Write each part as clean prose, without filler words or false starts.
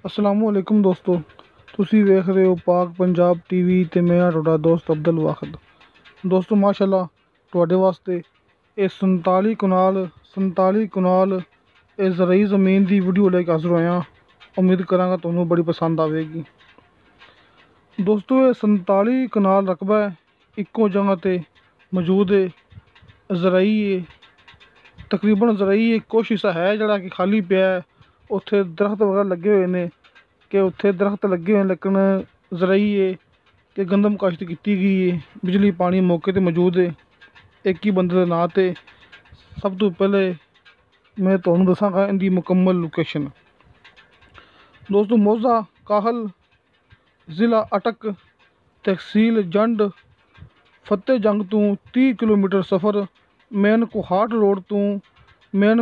अस्सलामुअलैकुम दोस्तों, ਤੁਸੀਂ ਵੇਖ ਰਹੇ ਹੋ ਪਾਕ ਪੰਜਾਬ ਟੀਵੀ ਤੇ ਮੈਂ ਤੁਹਾਡਾ ਦੋਸਤ ਅਬਦੁਲ ਵਾਹਿਦ। ਦੋਸਤੋ ਮਾਸ਼ਾਅੱਲਾ ਤੁਹਾਡੇ ਵਾਸਤੇ ਇਹ 47 ਕਨਾਲ ਇਹ ਜ਼ਰਈ ਜ਼ਮੀਨ ਦੀ ਵੀਡੀਓ ਲੈ ਕੇ ਹਾਜ਼ਰ ਹੋਇਆ। ਉਮੀਦ ਕਰਾਂਗਾ ਤੁਹਾਨੂੰ ਬੜੀ ਪਸੰਦ ਆਵੇਗੀ। ਦੋਸਤੋ ਇਹ 47 ਕਨਾਲ ਰਕਬਾ ਹੈ, ਇੱਕੋ ਜਗ੍ਹਾ ਤੇ ਮੌਜੂਦ ਹੈ। ਜ਼ਰਈ ਹੈ, ਤਕਰੀਬਨ ਜ਼ਰਈ ਹੈ। ਕੁਛ ਹਿੱਸਾ ਹੈ ਜਿਹੜਾ ਕਿ ਖਾਲੀ ਪਿਆ ਹੈ, ਉੱਥੇ ਦਰਖਤ ਵਗੈਰਾ ਲੱਗੇ ਹੋਏ ਨੇ ਕਿ ਉੱਥੇ ਦਰਖਤ ਲੱਗੇ ਹੋਏ, ਲੇਕਿਨ ਜ਼ਰਈ ਹੈ ਕਿ ਗੰਦਮ ਕਾਸ਼ਤ ਕੀਤੀ ਗਈ ਹੈ। ਬਿਜਲੀ ਪਾਣੀ ਮੌਕੇ 'ਤੇ ਮੌਜੂਦ ਹੈ। ਇੱਕ ਹੀ ਬੰਦੇ ਦੇ ਨਾਂ 'ਤੇ। ਸਭ ਤੋਂ ਪਹਿਲੇ ਮੈਂ ਤੁਹਾਨੂੰ ਦੱਸਾਂਗਾ ਇਹਦੀ ਮੁਕੰਮਲ ਲੋਕੇਸ਼ਨ। ਦੋਸਤੋ ਮੋਜ਼ਾ ਕਾਹਲ, ਜ਼ਿਲ੍ਹਾ ਅਟਕ, ਤਹਿਸੀਲ ਜੰਡ, ਫਤਿਹ ਜੰਗ ਤੋਂ 30 ਕਿਲੋਮੀਟਰ ਸਫ਼ਰ। ਮੇਨ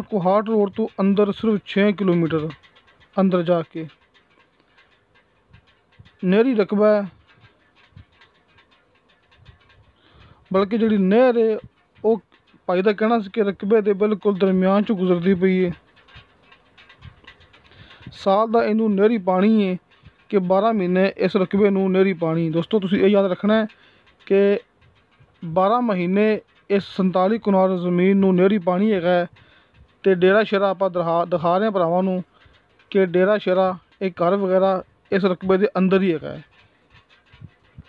ਕੋਹਾਟ ਰੋਡ ਤੋਂ ਅੰਦਰ ਸਿਰਫ 6 ਕਿਲੋਮੀਟਰ ਅੰਦਰ ਜਾ ਕੇ ਨਹਿਰੀ ਰਕਬਾ ਹੈ। ਬਲਕਿ ਜਿਹੜੀ ਨਹਿਰ ਹੈ ਉਹ ਭਾਈ ਦਾ ਕਹਿਣਾ ਸੀ ਕਿ ਰਕਬੇ ਦੇ ਬਿਲਕੁਲ ਦਰਮਿਆਨ 'ਚ ਗੁਜ਼ਰਦੀ ਪਈ ਹੈ। ਸਾਲ ਦਾ ਇਹਨੂੰ ਨਹਿਰੀ ਪਾਣੀ ਹੈ ਕਿ 12 ਮਹੀਨੇ ਇਸ ਰਕਬੇ ਨੂੰ ਨਹਿਰੀ ਪਾਣੀ। ਦੋਸਤੋ ਤੁਸੀਂ ਇਹ ਯਾਦ ਰੱਖਣਾ ਹੈ ਕਿ 12 ਮਹੀਨੇ ਇਸ 47 ਕਨਾਲ ਜ਼ਮੀਨ ਨੂੰ ਨਹਿਰੀ ਪਾਣੀ ਹੈਗਾ। ਅਤੇ ਡੇਰਾ ਸ਼ੇਰਾ ਆਪਾਂ ਦਿਖਾ ਰਹੇ ਹਾਂ ਭਰਾਵਾਂ ਨੂੰ ਕਿ ਡੇਰਾ ਸ਼ੇਰਾ ਇਹ ਘਰ ਵਗੈਰਾ ਇਸ ਰਕਬੇ ਦੇ ਅੰਦਰ ਹੀ ਹੈਗਾ।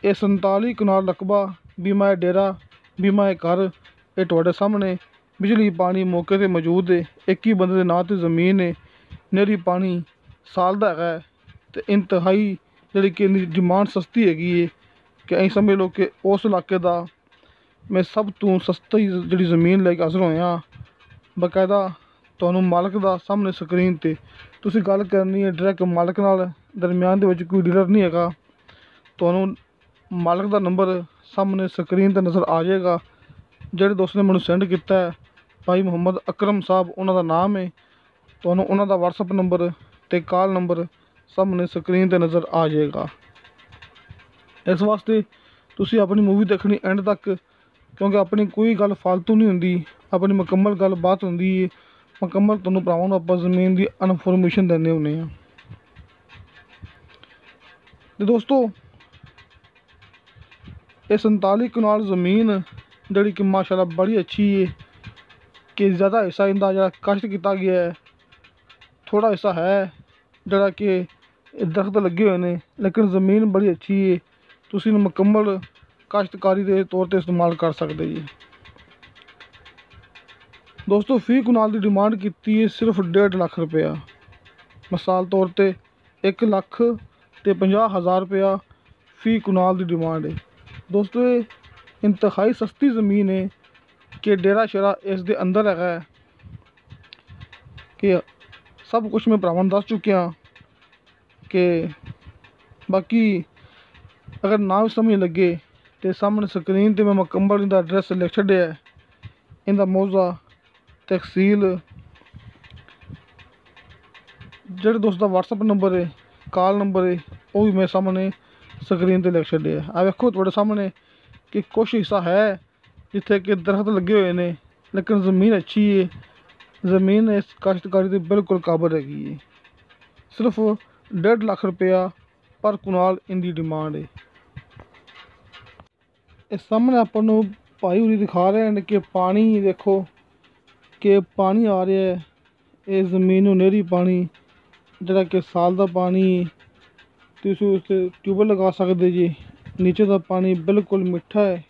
ਇਹ 47 ਕਨਾਲ ਰਕਬਾ, ਬੀਮਾ ਹੈ ਡੇਰਾ, ਬੀਮਾ ਹੈ ਘਰ। ਇਹ ਤੁਹਾਡੇ ਸਾਹਮਣੇ ਬਿਜਲੀ ਪਾਣੀ ਮੌਕੇ 'ਤੇ ਮੌਜੂਦ ਹੈ। ਇੱਕ ਹੀ ਬੰਦੇ ਦੇ ਨਾਂ 'ਤੇ ਜ਼ਮੀਨ ਹੈ। ਨਹਿਰੀ ਪਾਣੀ ਸਾਲ ਦਾ ਹੈਗਾ ਅਤੇ ਇੰਤਹਾਈ ਜਿਹੜੀ ਕਿ ਡਿਮਾਂਡ ਸਸਤੀ ਹੈਗੀ ਹੈ ਕਿ ਅਸੀਂ ਸਮਝ ਲਓ ਕਿ ਉਸ ਇਲਾਕੇ ਦਾ ਮੈਂ ਸਭ ਤੋਂ ਸਸਤੀ ਜਿਹੜੀ ਜ਼ਮੀਨ ਲੈ ਕੇ ਹਾਜ਼ਰ ਹੋਇਆ। ਬਾਕਾਇਦਾ ਤੁਹਾਨੂੰ ਮਾਲਕ ਦਾ ਸਾਹਮਣੇ ਸਕਰੀਨ 'ਤੇ ਤੁਸੀਂ ਗੱਲ ਕਰਨੀ ਹੈ ਡਾਇਰੈਕਟ ਮਾਲਕ ਨਾਲ। ਦਰਮਿਆਨ ਦੇ ਵਿੱਚ ਕੋਈ ਡੀਲਰ ਨਹੀਂ ਹੈਗਾ। ਤੁਹਾਨੂੰ ਮਾਲਕ ਦਾ ਨੰਬਰ ਸਾਹਮਣੇ ਸਕਰੀਨ 'ਤੇ ਨਜ਼ਰ ਆ ਜਾਏਗਾ। ਜਿਹੜੇ ਦੋਸਤ ਨੇ ਮੈਨੂੰ ਸੈਂਡ ਕੀਤਾ ਹੈ ਭਾਈ ਮੁਹੰਮਦ ਅਕਰਮ ਸਾਹਿਬ, ਉਹਨਾਂ ਦਾ ਨਾਮ ਹੈ। ਤੁਹਾਨੂੰ ਉਹਨਾਂ ਦਾ WhatsApp ਨੰਬਰ ਅਤੇ ਕਾਲ ਨੰਬਰ ਸਾਹਮਣੇ ਸਕਰੀਨ 'ਤੇ ਨਜ਼ਰ ਆ ਜਾਏਗਾ। ਇਸ ਵਾਸਤੇ ਤੁਸੀਂ ਆਪਣੀ ਮੂਵੀ ਦੇਖਣੀ ਐਂਡ ਤੱਕ, ਕਿਉਂਕਿ ਆਪਣੀ ਕੋਈ ਗੱਲ ਫਾਲਤੂ ਨਹੀਂ ਹੁੰਦੀ, ਆਪਣੀ ਮੁਕੰਮਲ ਗੱਲਬਾਤ ਹੁੰਦੀ ਹੈ। ਮੁਕੰਮਲ ਤੁਹਾਨੂੰ ਭਰਾਵਾਂ ਨੂੰ ਆਪਾਂ ਜ਼ਮੀਨ ਦੀ ਇਨਫੋਰਮੇਸ਼ਨ ਦਿੰਦੇ ਹੁੰਦੇ ਹਾਂ। ਅਤੇ ਦੋਸਤੋ ਇਹ 47 ਕਨਾਲ ਜ਼ਮੀਨ ਜਿਹੜੀ ਕਿ ਮਾਸ਼ਾਅੱਲਾ ਬੜੀ ਅੱਛੀ ਹੈ ਕਿ ਜ਼ਿਆਦਾ ਹਿੱਸਾ ਇਹਦਾ ਜਿਹੜਾ ਕਾਸ਼ਤ ਕੀਤਾ ਗਿਆ ਹੈ। ਥੋੜ੍ਹਾ ਹਿੱਸਾ ਹੈ ਜਿਹੜਾ ਕਿ ਦਰਖਤ ਲੱਗੇ ਹੋਏ ਨੇ, ਲੇਕਿਨ ਜ਼ਮੀਨ ਬੜੀ ਅੱਛੀ ਹੈ। ਤੁਸੀਂ ਇਹਨੂੰ ਮੁਕੰਮਲ ਕਾਸ਼ਤਕਾਰੀ ਦੇ ਤੌਰ 'ਤੇ ਇਸਤੇਮਾਲ ਕਰ ਸਕਦੇ ਜੀ। ਦੋਸਤੋ ਫੀ ਕਨਾਲ ਦੀ ਡਿਮਾਂਡ ਕੀਤੀ ਹੈ ਸਿਰਫ 1.5 ਲੱਖ ਰੁਪਇਆ। ਮਿਸਾਲ ਤੌਰ 'ਤੇ 1,50,000 ਰੁਪਇਆ ਫੀ ਕਨਾਲ ਦੀ ਡਿਮਾਂਡ ਹੈ। ਦੋਸਤੋ ਇਹ ਇੰਤਹਾਈ ਸਸਤੀ ਜ਼ਮੀਨ ਹੈ ਕਿ ਡੇਰਾ ਸ਼ੇਰਾ ਇਸ ਦੇ ਅੰਦਰ ਹੈਗਾ ਕਿ ਸਭ ਕੁਛ ਮੈਂ ਭਰਾਵਾਂ ਨੂੰ ਦੱਸ ਚੁੱਕਿਆ। ਕਿ ਬਾਕੀ ਅਗਰ ਨਾ ਵੀ ਸਮਝ ਲੱਗੇ ਤਾਂ ਸਾਹਮਣੇ ਸਕਰੀਨ 'ਤੇ ਮੈਂ ਮੁਕੰਮਲ ਇਹਦਾ ਐਡਰੈਸ ਲਿਖ ਛੱਡਿਆ। ਇਹਦਾ ਮੌਜ਼ਾ, ਤਹਿਸੀਲ, ਜਿਹੜੇ ਦੋਸਤ ਦਾ WhatsApp ਨੰਬਰ ਹੈ, ਕਾਲ ਨੰਬਰ ਹੈ, ਉਹ ਵੀ ਮੈਂ ਸਾਹਮਣੇ ਸਕਰੀਨ 'ਤੇ ਲਿਖ ਛੱਡਿਆ। ਆ ਵੇਖੋ ਤੁਹਾਡੇ ਸਾਹਮਣੇ ਕਿ ਕੁਛ ਹਿੱਸਾ ਹੈ ਜਿੱਥੇ ਕਿ ਦਰਖਤ ਲੱਗੇ ਹੋਏ ਨੇ, ਲੇਕਿਨ ਜ਼ਮੀਨ ਅੱਛੀ ਹੈ। ਜ਼ਮੀਨ ਇਸ ਕਾਸ਼ਤਕਾਰੀ ਦੇ ਬਿਲਕੁਲ ਕਾਬਲ ਹੈਗੀ ਹੈ। ਸਿਰਫ 1.5 ਲੱਖ ਰੁਪਇਆ ਪਰ ਕਨਾਲ ਇਹਦੀ ਡਿਮਾਂਡ ਹੈ। ਇਹ ਸਾਹਮਣੇ ਆਪਾਂ ਨੂੰ ਭਾਈ ਹੋਰੀ ਦਿਖਾ ਰਹੇ ਹਨ ਕਿ ਪਾਣੀ ਦੇਖੋ ਕਿ ਪਾਣੀ ਆ ਰਿਹਾ ਹੈ। ਇਹ ਜ਼ਮੀਨ ਨੂੰ ਨਹਿਰੀ ਪਾਣੀ ਜਿਹੜਾ ਕਿ ਸਾਲ ਦਾ ਪਾਣੀ, ਤੁਸੀਂ ਉਸ 'ਤੇ ਟਿਊਬਵੈੱਲ ਲਗਾ ਸਕਦੇ ਜੀ। ਨੀਚੇ ਦਾ ਪਾਣੀ ਬਿਲਕੁਲ ਮਿੱਠਾ ਹੈ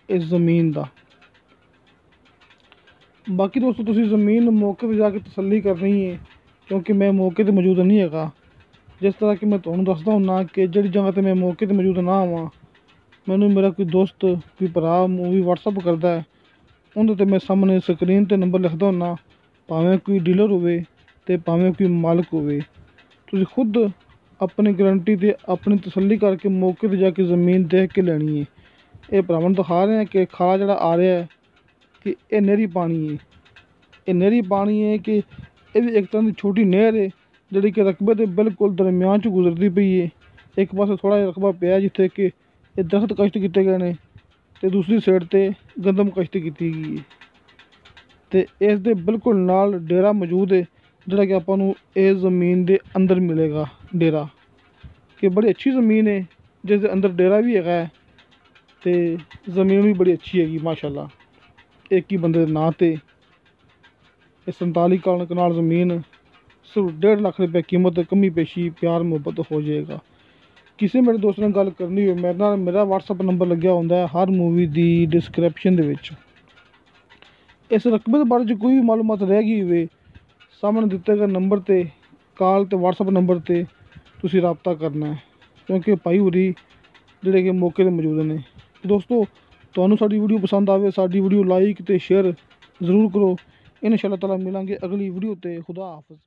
ਇਸ ਜ਼ਮੀਨ ਦਾ। ਬਾਕੀ ਦੋਸਤੋ ਤੁਸੀਂ ਜ਼ਮੀਨ ਮੌਕੇ 'ਤੇ ਜਾ ਕੇ ਤਸੱਲੀ ਕਰਨੀ ਹੈ, ਕਿਉਂਕਿ ਮੈਂ ਮੌਕੇ 'ਤੇ ਮੌਜੂਦ ਨਹੀਂ ਹੈਗਾ। ਜਿਸ ਤਰ੍ਹਾਂ ਕਿ ਮੈਂ ਤੁਹਾਨੂੰ ਦੱਸਦਾ ਹੁੰਦਾ ਕਿ ਜਿਹੜੀ ਜਗ੍ਹਾ 'ਤੇ ਮੈਂ ਮੌਕੇ 'ਤੇ ਮੌਜੂਦ ਨਾ ਹੋਵਾਂ, ਮੈਨੂੰ ਮੇਰਾ ਕੋਈ ਦੋਸਤ, ਕੋਈ ਭਰਾ ਮੂਵੀ WhatsApp ਕਰਦਾ ਹੈ, ਉਹਦੇ 'ਤੇ ਮੈਂ ਸਾਹਮਣੇ ਸਕਰੀਨ 'ਤੇ ਨੰਬਰ ਲਿਖਦਾ ਹੁੰਦਾ। ਭਾਵੇਂ ਕੋਈ ਡੀਲਰ ਹੋਵੇ ਅਤੇ ਭਾਵੇਂ ਕੋਈ ਮਾਲਕ ਹੋਵੇ, ਤੁਸੀਂ ਖੁਦ ਆਪਣੀ ਗਰੰਟੀ 'ਤੇ ਆਪਣੀ ਤਸੱਲੀ ਕਰਕੇ ਮੌਕੇ 'ਤੇ ਜਾ ਕੇ ਜ਼ਮੀਨ ਦੇਖ ਕੇ ਲੈਣੀ ਹੈ। ਇਹ ਭਰਾਵਾਂ ਨੂੰ ਦਿਖਾ ਰਹੇ ਹਾਂ ਕਿ ਖਾਲਾ ਜਿਹੜਾ ਆ ਰਿਹਾ ਹੈ ਕਿ ਇਹ ਨਹਿਰੀ ਪਾਣੀ ਹੈ। ਇਹ ਨਹਿਰੀ ਪਾਣੀ ਹੈ ਕਿ ਇਹ ਵੀ ਇੱਕ ਤਰ੍ਹਾਂ ਦੀ ਛੋਟੀ ਨਹਿਰ ਹੈ ਜਿਹੜੀ ਕਿ ਰਕਬੇ ਦੇ ਬਿਲਕੁਲ ਦਰਮਿਆਨ 'ਚ ਗੁਜ਼ਰਦੀ ਪਈ ਹੈ। ਇੱਕ ਪਾਸੇ ਥੋੜ੍ਹਾ ਜਿਹਾ ਰਕਬਾ ਪਿਆ ਜਿੱਥੇ ਕਿ ਇਹ ਦਰਖਤ ਕਾਸ਼ਤ ਕੀਤੇ ਗਏ ਨੇ ਅਤੇ ਦੂਸਰੀ ਸਾਈਡ 'ਤੇ ਗੰਦਮ ਕਾਸ਼ਤ ਕੀਤੀ ਗਈ ਹੈ। ਅਤੇ ਇਸ ਦੇ ਬਿਲਕੁਲ ਨਾਲ ਡੇਰਾ ਮੌਜੂਦ ਹੈ ਜਿਹੜਾ ਕਿ ਆਪਾਂ ਨੂੰ ਇਸ ਜ਼ਮੀਨ ਦੇ ਅੰਦਰ ਮਿਲੇਗਾ। डेरा कि बड़ी अच्छी ज़मीन है, जिस अंदर डेरा भी है तो ज़मीन भी बड़ी अच्छी हैगी माशाल्लाह। एक ही बंदे नां ते 47 कनाल ज़मीन, सिर्फ 1.5 लाख रुपये कीमत, कमी पेशी प्यार मुहब्बत हो जाएगा। किसी मेरे दोस्त ने गल करनी हो मेरा व्हाट्सअप नंबर लग्या होंदा है हर मूवी दी डिस्क्रिप्शन दे विच। इस रकबे के बारे कोई भी मालूमात रह गई हुए सामने दिते गए नंबर ते कॉल ते व्हाट्सअप नंबर ते तुसी रबता करना है, क्योंकि भाई होरी जिहड़े कि मौके ते मौजूद ने। दोस्तों तुहानू साडी वीडियो पसंद आवे साडी वीडियो लाइक ते शेयर ज़रूर करो। इंशाअल्लाह ताला मिलांगे अगली वीडियो ते। खुदा हाफिज़।